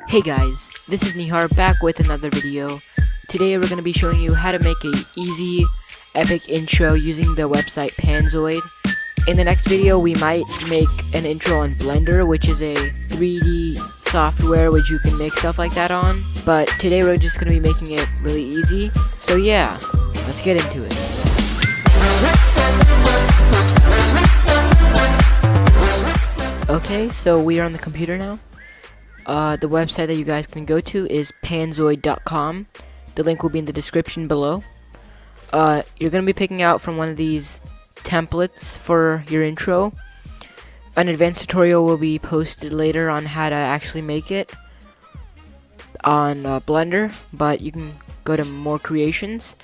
Hey guys, this is Nihar back with another video. Today we're going to be showing you how to make a easy, epic intro using the website Panzoid. In the next video we might make an intro on Blender, which is a 3D software which you can make stuff like that on. But today we're just going to be making it really easy. So yeah, let's get into it. Okay, so we are on the computer now. The website that you guys can go to is panzoid.com. The link will be in the description below. You're going to be picking out from one of these templates for your intro. An advanced tutorial will be posted later on how to actually make it on Blender, but you can go to more creations.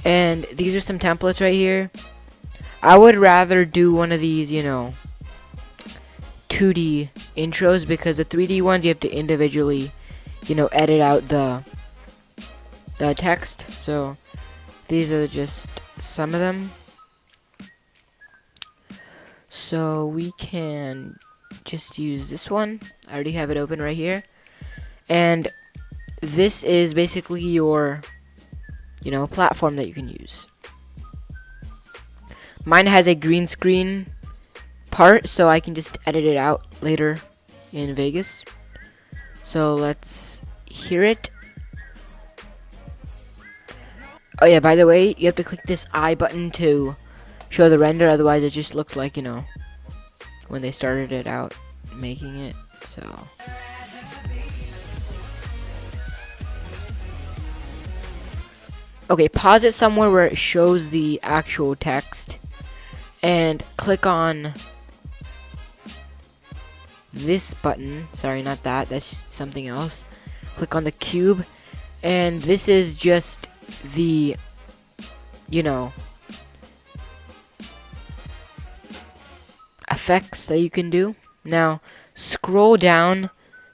And these are some templates right here. I would rather do one of these, 2D intros, because the 3D ones you have to individually, edit out the text. So these are just some of them. So we can just use this one. I already have it open right here. And this is basically your, platform that you can use. Mine has a green screen part, so I can just edit it out later in Vegas. So let's hear it. Oh yeah, by the way, you have to click this I button to show the render, otherwise it just looks like, when they started it out making it. So okay, pause it somewhere where it shows the actual text and click on this button. Sorry, not that, that's something else. Click on the cube, and this is just the effects that you can do. Now scroll down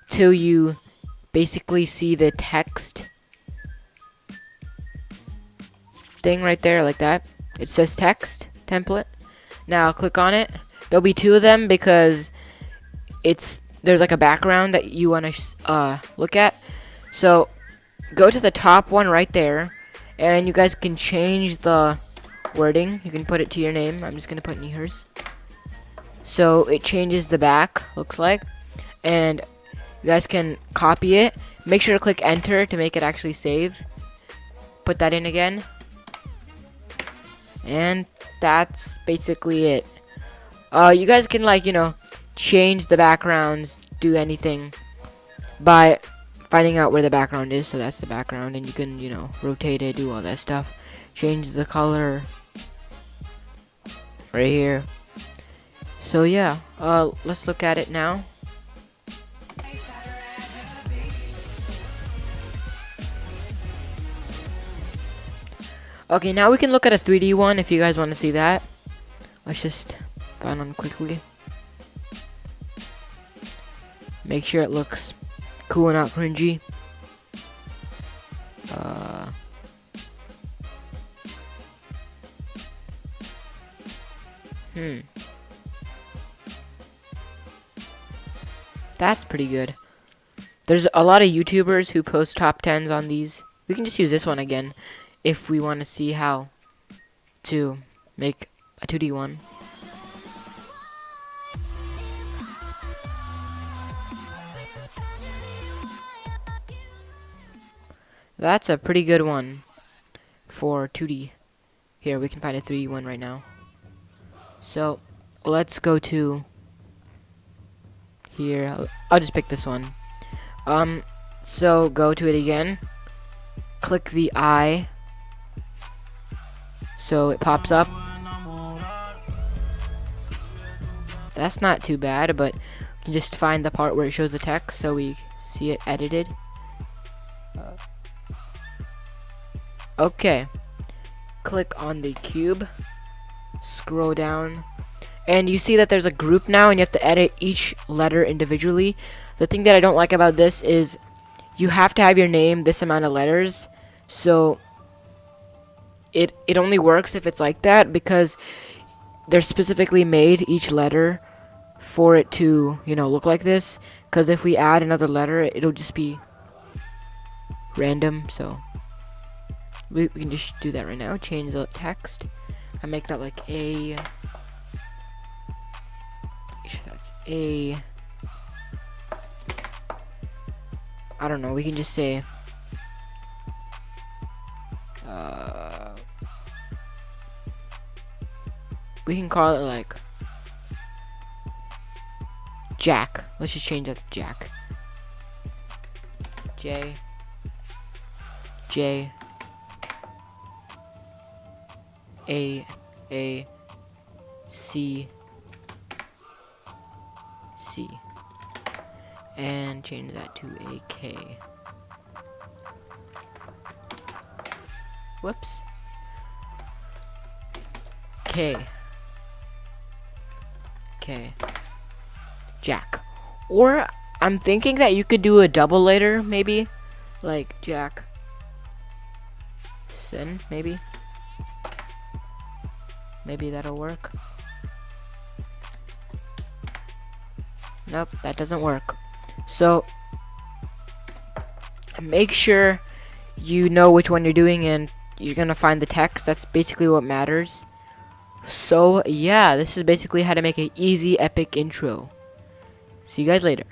till you basically see the text thing right there, like that. It says text template. Now click on it. There'll be two of them because there's like a background that you want to look at. So go to the top one right there, and you guys can change the wording. You can put it to your name. I'm just gonna put Nihar's. So it changes the back, looks like, and you guys can copy it. Make sure to click enter to make it actually save. Put that in again, and that's basically it. You guys can change the backgrounds, do anything by finding out where the background is. So that's the background, and you can rotate it, do all that stuff, change the color right here. So yeah, let's look at it now. Okay, now we can look at a 3D one if you guys want to see that. Let's just find one quickly. Make sure it looks cool and not cringy. That's pretty good. There's a lot of YouTubers who post top 10s on these. We can just use this one again if we want to see how to make a 2D one. That's a pretty good one for 2D. Here, we can find a 3D one right now. So let's go to here. I'll just pick this one. So go to it again. Click the eye, so it pops up. That's not too bad, but you can just find the part where it shows the text so we see it edited. Okay, click on the cube, scroll down, and you see that there's a group now, and you have to edit each letter individually. The thing that I don't like about this is you have to have your name this amount of letters, so it only works if it's like that, because they're specifically made each letter for it to look like this. Because if we add another letter, it'll just be random. So we can just do that right now. Change the text. I make that like a. That's a. I don't know. We can just say. We can call it like Jack. Let's just change that to Jack. J A C and change that to a K. Whoops. K. Jack. Or I'm thinking that you could do a double later, maybe, like Jack. Maybe. Maybe that'll work. Nope, that doesn't work. So make sure you know which one you're doing, and you're gonna find the text. That's basically what matters. So yeah, this is basically how to make an easy epic intro. See you guys later.